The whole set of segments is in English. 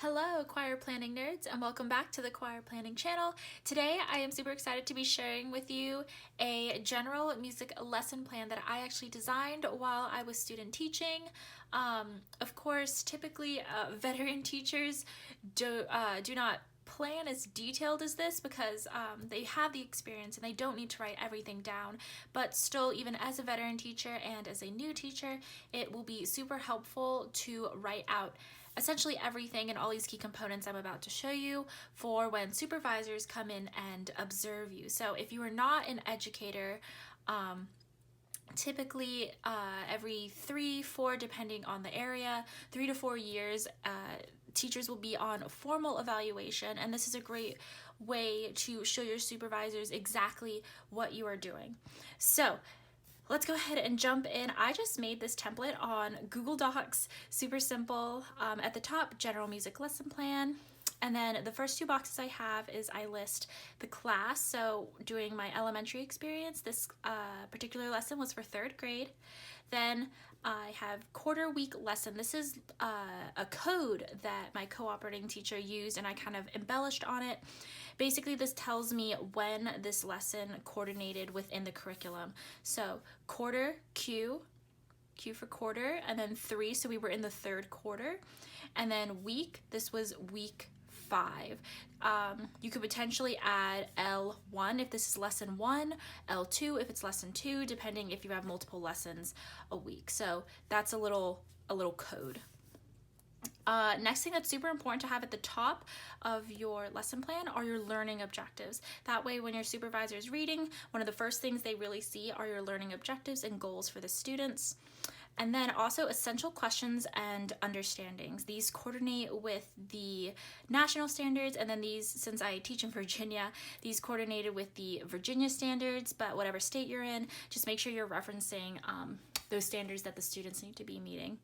Hello, choir planning nerds, and welcome back to the choir planning channel. Today I am super excited to be sharing with you a general music lesson plan that I actually designed while I was student teaching. Of course, typically veteran teachers do not plan as detailed as this because they have the experience and they don't need to write everything down, but still, even as a veteran teacher and as a new teacher, it will be super helpful to write out essentially everything and all these key components I'm about to show you for when supervisors come in and observe you. So if you are not an educator, typically every 3-4, depending on the area, 3 to 4 years, teachers will be on formal evaluation, and this is a great way to show your supervisors exactly what you are doing. So let's go ahead and jump in. I just made this template on Google Docs, super simple. At the top, general music lesson plan. And then the first two boxes I have is I list the class. So doing my elementary experience, this particular lesson was for 3rd grade. Then I have quarter week lesson. This is a code that my co-operating teacher used and I kind of embellished on it. Basically, this tells me when this lesson coordinated within the curriculum. So quarter, Q for quarter, and then 3, so we were in the 3rd quarter. And then week, this was week 5. You could potentially add L1 if this is lesson 1, L2 if it's lesson 2, depending if you have multiple lessons a week. So that's a little code. Next thing that's super important to have at the top of your lesson plan are your learning objectives. That way, when your supervisor is reading, one of the first things they really see are your learning objectives and goals for the students. And then also essential questions and understandings. These coordinate with the national standards, and then these, since I teach in Virginia, these coordinated with the Virginia standards, but whatever state you're in, just make sure you're referencing those standards that the students need to be meeting.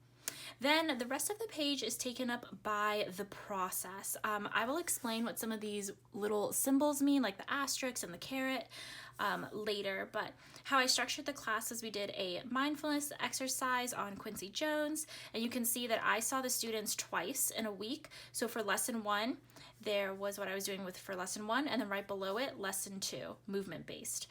Then the rest of the page is taken up by the process. I will explain what some of these little symbols mean, like the asterisk and the caret, later, but how I structured the class is we did a mindfulness exercise on Quincy Jones, and you can see that I saw the students twice in a week. So for lesson 1, there was what I was doing for lesson 1, and then right below it, lesson 2, movement-based.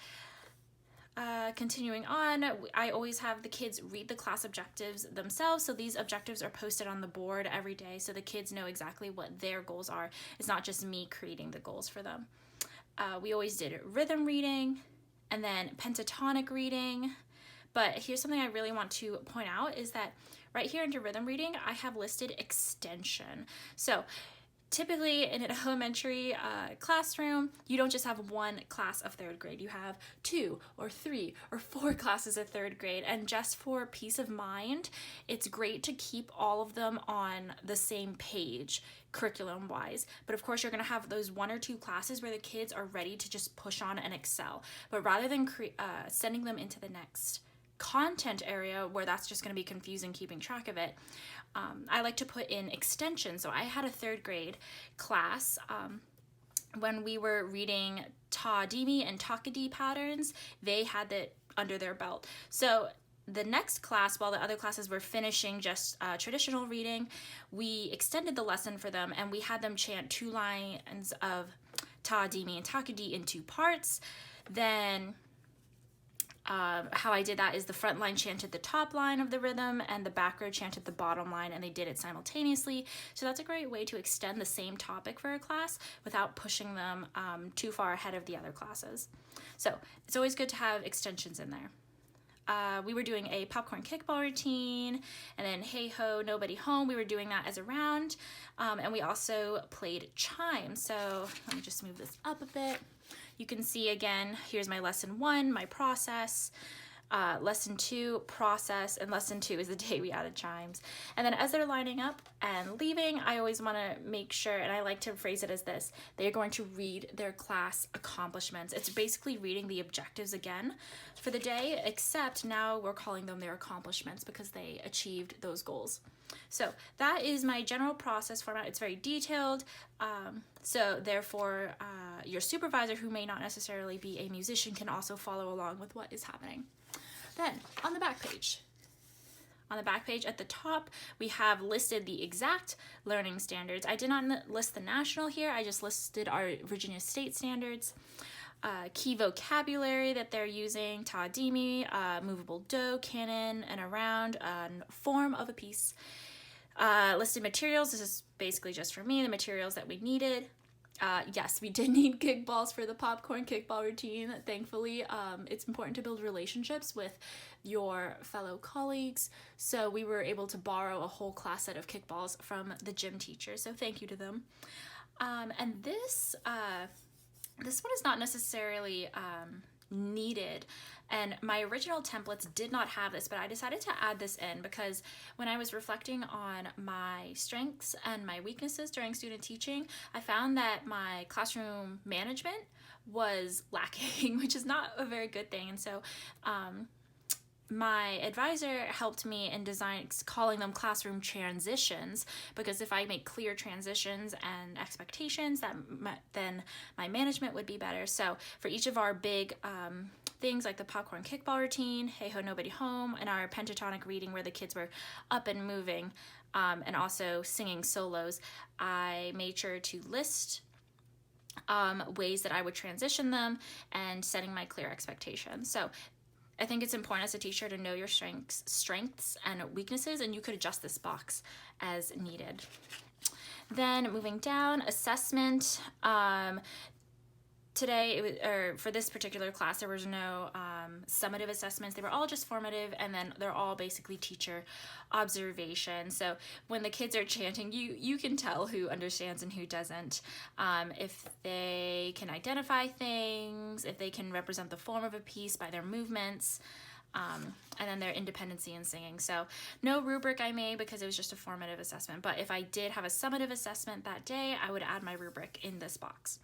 Continuing on, I always have the kids read the class objectives themselves. So these objectives are posted on the board every day so the kids know exactly what their goals are. It's not just me creating the goals for them. We always did rhythm reading and then pentatonic reading. But here's something I really want to point out is that right here under rhythm reading, I have listed extension. So typically in an elementary classroom, you don't just have one class of 3rd grade. You have 2 or 3 or 4 classes of 3rd grade. And just for peace of mind, it's great to keep all of them on the same page curriculum-wise. But of course, you're going to have those 1 or 2 classes where the kids are ready to just push on and excel. But rather than sending them into the next content area where that's just going to be confusing keeping track of it, I like to put in extension. So I had a 3rd grade class when we were reading Ta-Dimi and Takadi patterns. They had that under their belt. So the next class, while the other classes were finishing just traditional reading, we extended the lesson for them and we had them chant 2 lines of Ta-Dimi and Takadi in 2 parts. Then how I did that is the front line chanted the top line of the rhythm and the back row chanted the bottom line, and they did it simultaneously. So that's a great way to extend the same topic for a class without pushing them too far ahead of the other classes. So it's always good to have extensions in there. We were doing a popcorn kickball routine, and then hey ho, nobody home. We were doing that as a round, and we also played chimes. So let me just move this up a bit. You can see again, here's my lesson 1, my process, lesson 2, process, and lesson 2 is the day we added chimes. And then as they're lining up and leaving, I always want to make sure, and I like to phrase it as this, they're going to read their class accomplishments. It's basically reading the objectives again for the day, except now we're calling them their accomplishments because they achieved those goals. So that is my general process format. It's very detailed. So therefore, your supervisor, who may not necessarily be a musician, can also follow along with what is happening. Then on the back page, On the back page at the top, we have listed the exact learning standards. I did not list the national here. I just listed our Virginia state standards. Key vocabulary that they're using: ta'adimi, movable do, canon, and around, form of a piece. Listed materials. This is basically just for me, the materials that we needed. Yes, we did need kickballs for the popcorn kickball routine. Thankfully, it's important to build relationships with your fellow colleagues, so we were able to borrow a whole class set of kickballs from the gym teacher, so thank you to them. And this one is not necessarily needed, and my original templates did not have this, but I decided to add this in because when I was reflecting on my strengths and my weaknesses during student teaching, I found that my classroom management was lacking, which is not a very good thing. And so my advisor helped me in calling them classroom transitions, because if I make clear transitions and expectations, then my management would be better. So for each of our big things like the popcorn kickball routine, Hey Ho Nobody Home, and our pentatonic reading where the kids were up and moving, and also singing solos, I made sure to list ways that I would transition them and setting my clear expectations. So I think it's important as a teacher to know your strengths and weaknesses, and you could adjust this box as needed. Then moving down, assessment. Today, for this particular class, there was no summative assessments. They were all just formative, and then they're all basically teacher observation. So when the kids are chanting, you can tell who understands and who doesn't. If they can identify things, if they can represent the form of a piece by their movements, and then their independency in singing. So no rubric I made because it was just a formative assessment. But if I did have a summative assessment that day, I would add my rubric in this box.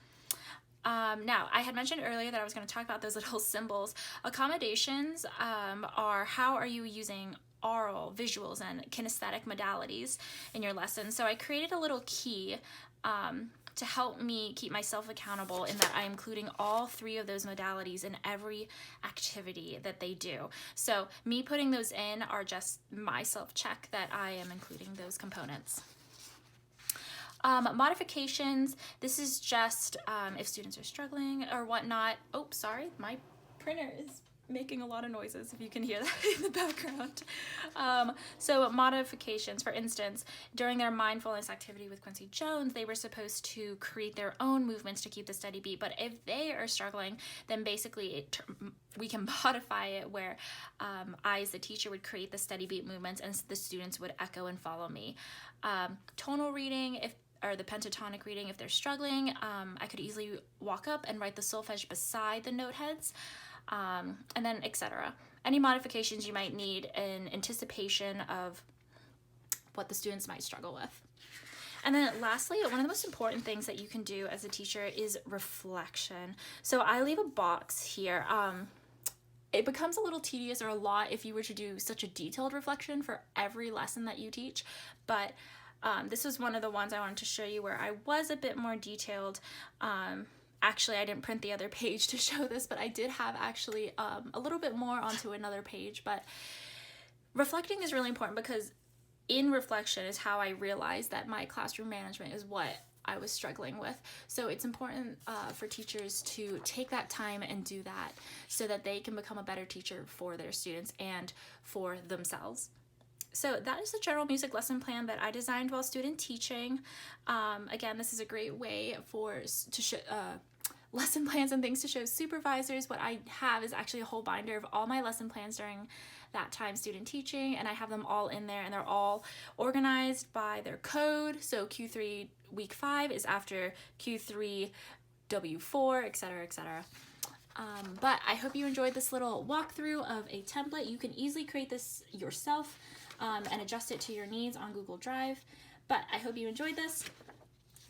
Now, I had mentioned earlier that I was going to talk about those little symbols. Accommodations are how are you using oral, visuals, and kinesthetic modalities in your lesson. So I created a little key to help me keep myself accountable in that I'm including all 3 of those modalities in every activity that they do. So me putting those in are just my self-check that I am including those components. Modifications, this is just if students are struggling or whatnot. Oh, sorry, my printer is making a lot of noises, if you can hear that in the background. So modifications, for instance, during their mindfulness activity with Quincy Jones, they were supposed to create their own movements to keep the steady beat, but if they are struggling, then basically we can modify it where I, as the teacher, would create the steady beat movements and the students would echo and follow me. Tonal reading, or the pentatonic reading, if they're struggling, I could easily walk up and write the solfege beside the note heads, and then etc. Any modifications you might need in anticipation of what the students might struggle with. And then lastly, one of the most important things that you can do as a teacher is reflection. So I leave a box here. It becomes a little tedious or a lot if you were to do such a detailed reflection for every lesson that you teach, but this was one of the ones I wanted to show you where I was a bit more detailed. Actually, I didn't print the other page to show this, but I did have actually a little bit more onto another page. But reflecting is really important because in reflection is how I realized that my classroom management is what I was struggling with. So it's important for teachers to take that time and do that so that they can become a better teacher for their students and for themselves. So that is the general music lesson plan that I designed while student teaching. Again, this is a great way to show lesson plans and things to show supervisors. What I have is actually a whole binder of all my lesson plans during that time student teaching, and I have them all in there, and they're all organized by their code. So Q3 week 5 is after Q3 W4, etc., etc. But I hope you enjoyed this little walkthrough of a template. You can easily create this yourself and adjust it to your needs on Google Drive. But I hope you enjoyed this.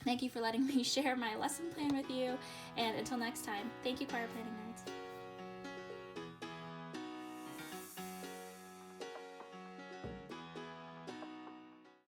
Thank you for letting me share my lesson plan with you. And until next time, thank you, Choir Planning Nerds.